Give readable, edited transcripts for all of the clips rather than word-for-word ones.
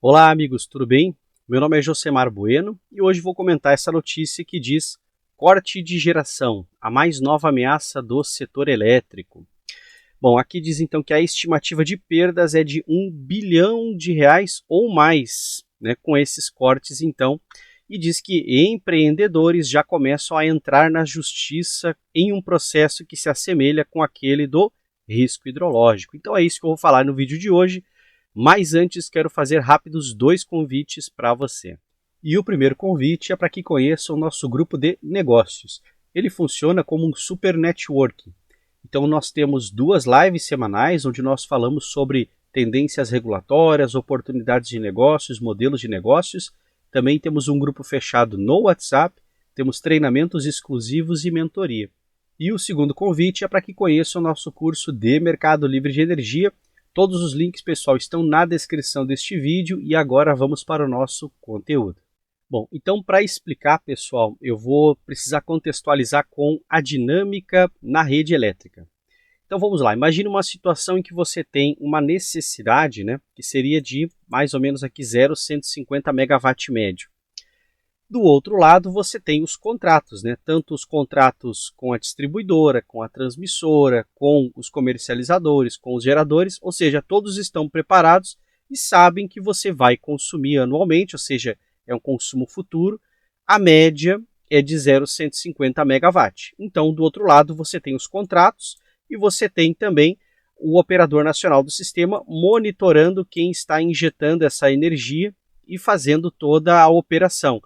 Olá, amigos, tudo bem? Meu nome é Josemar Bueno e hoje vou comentar essa notícia que diz corte de geração, a mais nova ameaça do setor elétrico. Bom, aqui diz então que a estimativa de perdas é de R$ 1 bilhão ou mais, né, com esses cortes então, e diz que empreendedores já começam a entrar na justiça em um processo que se assemelha com aquele do risco hidrológico. Então é isso que eu vou falar no vídeo de hoje. Mas antes quero fazer rápidos dois convites para você. E o primeiro convite é para que conheça o nosso grupo de negócios. Ele funciona como um super network. Então nós temos 2 lives semanais onde nós falamos sobre tendências regulatórias, oportunidades de negócios, modelos de negócios. Também temos um grupo fechado no WhatsApp, temos treinamentos exclusivos e mentoria. E o segundo convite é para que conheça o nosso curso de Mercado Livre de Energia. Todos os links, pessoal, estão na descrição deste vídeo e agora vamos para o nosso conteúdo. Bom, então para explicar, pessoal, eu vou precisar contextualizar com a dinâmica na rede elétrica. Então vamos lá, imagine uma situação em que você tem uma necessidade, né, que seria de mais ou menos aqui 0,150 megawatt médio. Do outro lado, você tem os contratos, né? Tanto os contratos com a distribuidora, com a transmissora, com os comercializadores, com os geradores, ou seja, todos estão preparados e sabem que você vai consumir anualmente, ou seja, é um consumo futuro. A média é de 0,150 megawatt. Então, do outro lado, você tem os contratos e você tem também o operador nacional do sistema monitorando quem está injetando essa energia e fazendo toda a operação.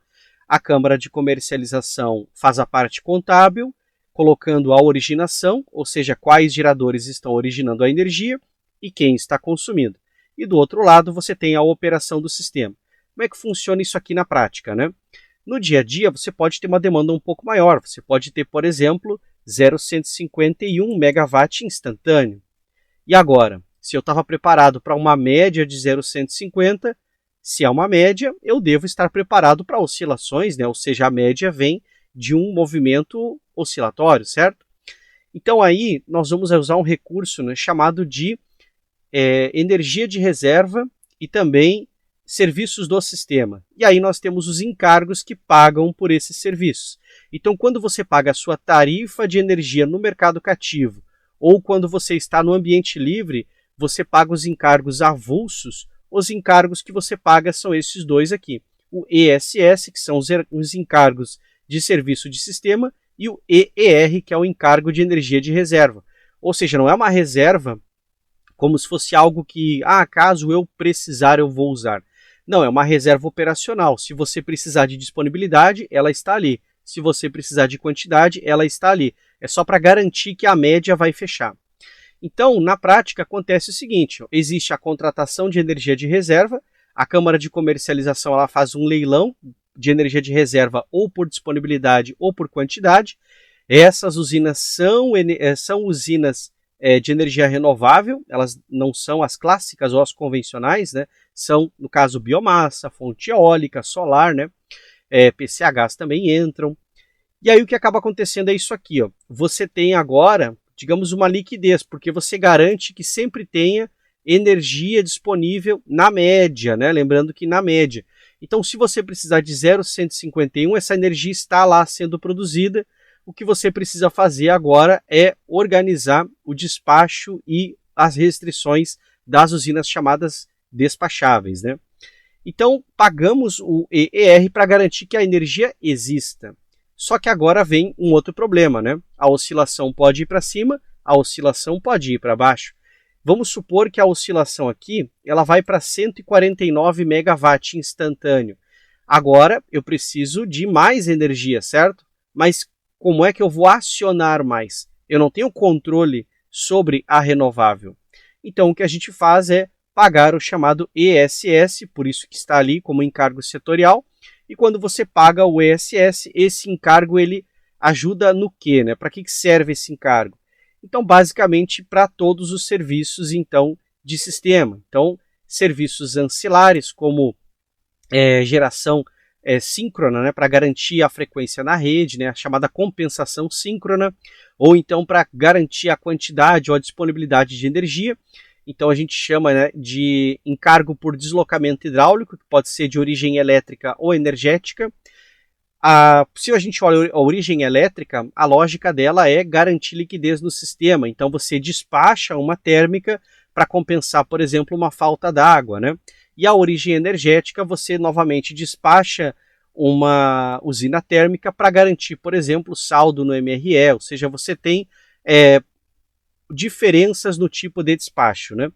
A Câmara de Comercialização faz a parte contábil, colocando a originação, ou seja, quais geradores estão originando a energia e quem está consumindo. E do outro lado você tem a operação do sistema. Como é que funciona isso aqui na prática, né? No dia a dia você pode ter uma demanda um pouco maior. Você pode ter, por exemplo, 0,151 megawatt instantâneo. E agora, se eu estava preparado para uma média de 0,150, se é uma média, eu devo estar preparado para oscilações, né? Ou seja, a média vem de um movimento oscilatório, certo? Então aí nós vamos usar um recurso, né, chamado de energia de reserva e também serviços do sistema. E aí nós temos os encargos que pagam por esses serviços. Então quando você paga a sua tarifa de energia no mercado cativo ou quando você está no ambiente livre, você paga os encargos avulsos. Os encargos que você paga são esses dois aqui. O ESS, que são os encargos de serviço de sistema, e o EER, que é o encargo de energia de reserva. Ou seja, não é uma reserva como se fosse algo que, caso eu precisar, eu vou usar. Não, é uma reserva operacional. Se você precisar de disponibilidade, ela está ali. Se você precisar de quantidade, ela está ali. É só para garantir que a média vai fechar. Então, na prática, acontece o seguinte, existe a contratação de energia de reserva, a Câmara de Comercialização ela faz um leilão de energia de reserva ou por disponibilidade ou por quantidade. Essas usinas são usinas de energia renovável, elas não são as clássicas ou as convencionais, né? São, no caso, biomassa, fonte eólica, solar, né? PCHs também entram. E aí o que acaba acontecendo é isso aqui, ó. Você tem agora, digamos, uma liquidez, porque você garante que sempre tenha energia disponível na média, né? Lembrando que na média. Então, se você precisar de 0,151, essa energia está lá sendo produzida. O que você precisa fazer agora é organizar o despacho e as restrições das usinas chamadas despacháveis, né? Então, pagamos o EER para garantir que a energia exista. Só que agora vem um outro problema, né? A oscilação pode ir para cima, a oscilação pode ir para baixo. Vamos supor que a oscilação aqui ela vai para 149 megawatt instantâneo. Agora eu preciso de mais energia, certo? Mas como é que eu vou acionar mais? Eu não tenho controle sobre a renovável. Então o que a gente faz é pagar o chamado ESS, por isso que está ali como encargo setorial. E quando você paga o ESS, esse encargo ele ajuda no quê, né? Para que serve esse encargo? Então, basicamente, para todos os serviços então, de sistema. Então, serviços ancilares, como geração síncrona, né? Para garantir a frequência na rede, né? A chamada compensação síncrona, ou então para garantir a quantidade ou a disponibilidade de energia. Então a gente chama, né, de encargo por deslocamento hidráulico, que pode ser de origem elétrica ou energética. Se a gente olha a origem elétrica, a lógica dela é garantir liquidez no sistema. Então você despacha uma térmica para compensar, por exemplo, uma falta d'água, né? E a origem energética, você novamente despacha uma usina térmica para garantir, por exemplo, saldo no MRE, ou seja, você tem diferenças no tipo de despacho, né?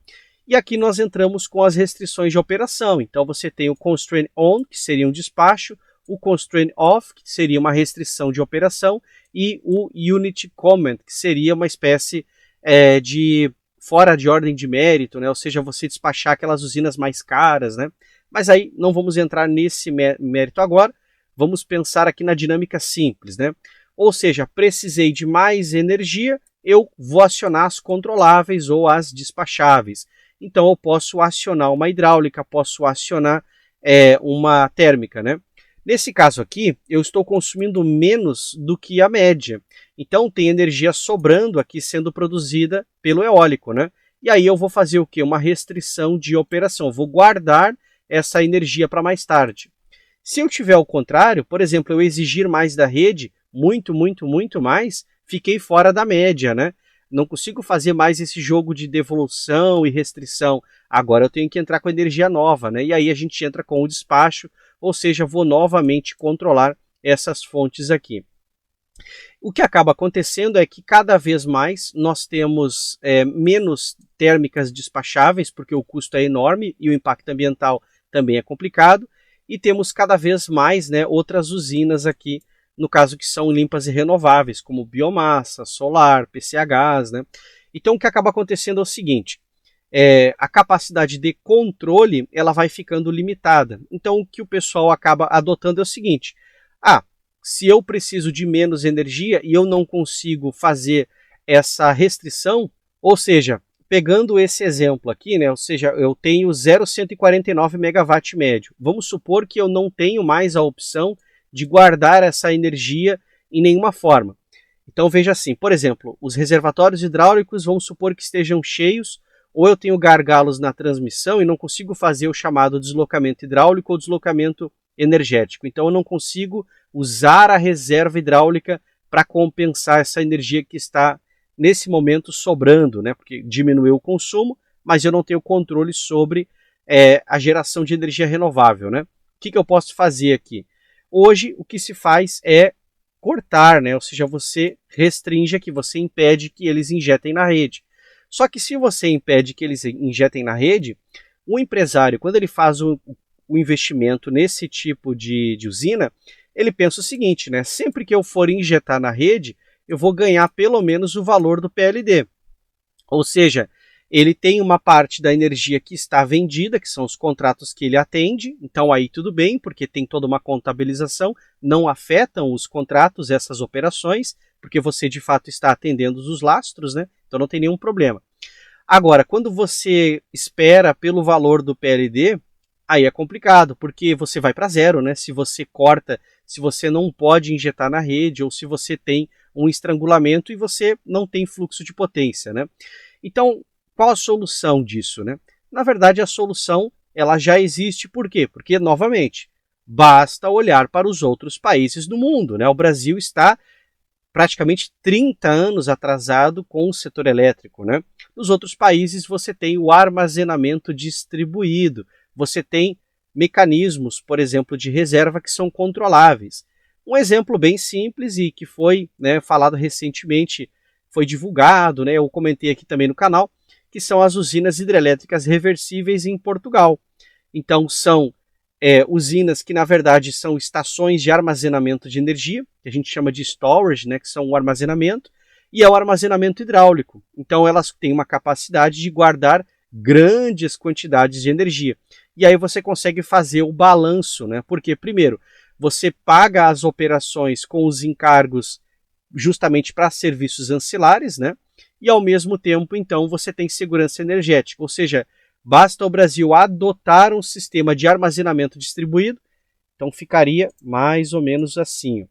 E aqui nós entramos com as restrições de operação. Então você tem o constraint on, que seria um despacho, o constraint off, que seria uma restrição de operação, e o unit comment, que seria uma espécie de fora de ordem de mérito, né? Ou seja, você despachar aquelas usinas mais caras, né? Mas aí não vamos entrar nesse mérito agora, vamos pensar aqui na dinâmica simples, né? Ou seja, precisei de mais energia, eu vou acionar as controláveis ou as despacháveis. Então eu posso acionar uma hidráulica, posso acionar uma térmica, né? Nesse caso aqui, eu estou consumindo menos do que a média. Então tem energia sobrando aqui sendo produzida pelo eólico, né? E aí eu vou fazer o quê? Uma restrição de operação. Eu vou guardar essa energia para mais tarde. Se eu tiver o contrário, por exemplo, eu exigir mais da rede, muito mais, fiquei fora da média, né? Não consigo fazer mais esse jogo de devolução e restrição. Agora eu tenho que entrar com energia nova, né? E aí a gente entra com o despacho, ou seja, vou novamente controlar essas fontes aqui. O que acaba acontecendo é que cada vez mais nós temos menos térmicas despacháveis, porque o custo é enorme e o impacto ambiental também é complicado, e temos cada vez mais, né, outras usinas aqui, no caso que são limpas e renováveis, como biomassa, solar, PCHs, né? Então o que acaba acontecendo é o seguinte, a capacidade de controle ela vai ficando limitada. Então o que o pessoal acaba adotando é o seguinte, se eu preciso de menos energia e eu não consigo fazer essa restrição, ou seja, pegando esse exemplo aqui, né, ou seja, eu tenho 0,149 megawatt médio. Vamos supor que eu não tenho mais a opção de guardar essa energia em nenhuma forma. Então veja assim, por exemplo, os reservatórios hidráulicos vamos supor que estejam cheios, ou eu tenho gargalos na transmissão e não consigo fazer o chamado deslocamento hidráulico ou deslocamento energético. Então eu não consigo usar a reserva hidráulica para compensar essa energia que está nesse momento sobrando, né? Porque diminuiu o consumo, mas eu não tenho controle sobre a geração de energia renovável, né? O que eu posso fazer aqui? Hoje o que se faz é cortar, né? Ou seja, você restringe aqui, você impede que eles injetem na rede. Só que se você impede que eles injetem na rede, o empresário, quando ele faz o investimento nesse tipo de usina, ele pensa o seguinte, né? Sempre que eu for injetar na rede, eu vou ganhar pelo menos o valor do PLD. Ou seja, ele tem uma parte da energia que está vendida, que são os contratos que ele atende, então aí tudo bem, porque tem toda uma contabilização, não afetam os contratos, essas operações, porque você de fato está atendendo os lastros, né? Então não tem nenhum problema. Agora, quando você espera pelo valor do PLD, aí é complicado, porque você vai para zero, né? Se você corta, se você não pode injetar na rede, ou se você tem um estrangulamento e você não tem fluxo de potência, né? Então, qual a solução disso, né? Na verdade, a solução ela já existe, por quê? Porque, novamente, basta olhar para os outros países do mundo, né? O Brasil está praticamente 30 anos atrasado com o setor elétrico, né? Nos outros países você tem o armazenamento distribuído, você tem mecanismos, por exemplo, de reserva que são controláveis. Um exemplo bem simples e que foi falado recentemente, foi divulgado, eu comentei aqui também no canal, que são as usinas hidrelétricas reversíveis em Portugal. Então são usinas que na verdade são estações de armazenamento de energia, que a gente chama de storage, que são o armazenamento, e é o armazenamento hidráulico. Então elas têm uma capacidade de guardar grandes quantidades de energia. E aí você consegue fazer o balanço, porque primeiro, você paga as operações com os encargos justamente para serviços ancilares, e ao mesmo tempo, então, você tem segurança energética, ou seja, basta o Brasil adotar um sistema de armazenamento distribuído, então ficaria mais ou menos assim.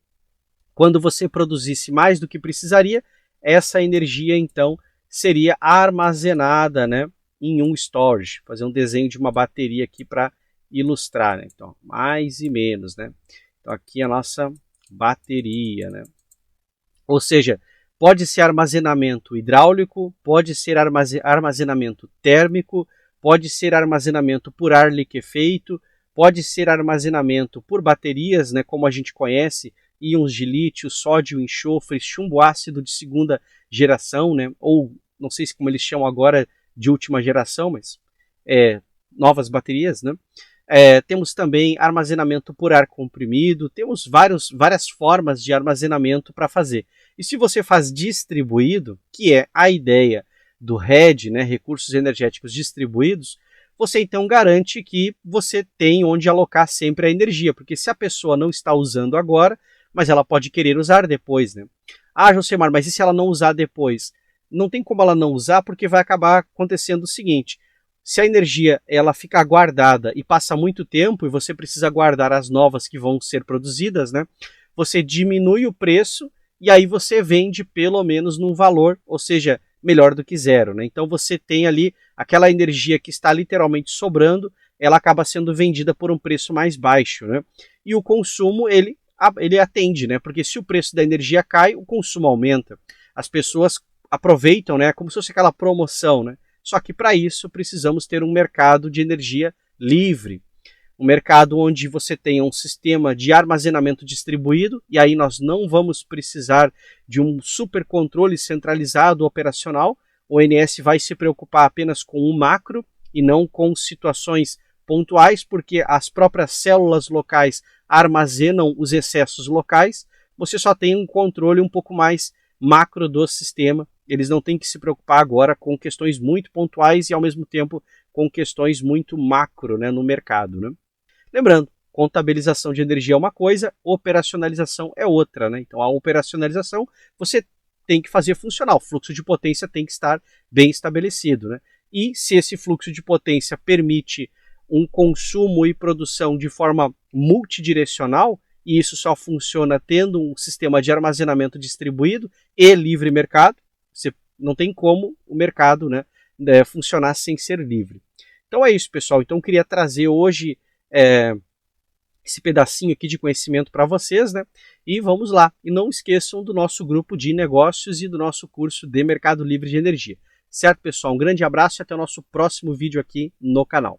Quando você produzisse mais do que precisaria, essa energia, então, seria armazenada em um storage. Fazer um desenho de uma bateria aqui para ilustrar, né? Então, mais e menos, né? Então, aqui a nossa bateria, né? Ou seja, pode ser armazenamento hidráulico, pode ser armazenamento térmico, pode ser armazenamento por ar liquefeito, pode ser armazenamento por baterias, né, como a gente conhece, íons de lítio, sódio, enxofre, chumbo ácido de segunda geração, né, ou não sei se como eles chamam agora de última geração, mas novas baterias, né? Temos também armazenamento por ar comprimido, temos várias formas de armazenamento para fazer. E se você faz distribuído, que é a ideia do RED, né, recursos energéticos distribuídos, você então garante que você tem onde alocar sempre a energia, porque se a pessoa não está usando agora, mas ela pode querer usar depois, né? Ah, Josemar, mas e se ela não usar depois? Não tem como ela não usar, porque vai acabar acontecendo o seguinte: se a energia ela ficar guardada e passa muito tempo e você precisa guardar as novas que vão ser produzidas, né? Você diminui o preço e aí você vende pelo menos num valor, ou seja, melhor do que zero, né? Então você tem ali aquela energia que está literalmente sobrando, ela acaba sendo vendida por um preço mais baixo, né? E o consumo ele atende, né? Porque se o preço da energia cai, o consumo aumenta. As pessoas aproveitam, né? Como se fosse aquela promoção, né? Só que para isso precisamos ter um mercado de energia livre, um mercado onde você tenha um sistema de armazenamento distribuído, e aí nós não vamos precisar de um supercontrole centralizado operacional. O ONS vai se preocupar apenas com o macro e não com situações pontuais, porque as próprias células locais armazenam os excessos locais. Você só tem um controle um pouco mais macro do sistema. Eles não têm que se preocupar agora com questões muito pontuais e, ao mesmo tempo, com questões muito macro, né, no mercado, né? Lembrando, contabilização de energia é uma coisa, operacionalização é outra, né? Então, a operacionalização você tem que fazer funcionar, o fluxo de potência tem que estar bem estabelecido, né? E se esse fluxo de potência permite um consumo e produção de forma multidirecional, e isso só funciona tendo um sistema de armazenamento distribuído e livre mercado, você não tem como o mercado, né, funcionar sem ser livre. Então é isso, pessoal. Então eu queria trazer hoje esse pedacinho aqui de conhecimento para vocês, né? E vamos lá. E não esqueçam do nosso grupo de negócios e do nosso curso de Mercado Livre de Energia. Certo, pessoal? Um grande abraço e até o nosso próximo vídeo aqui no canal.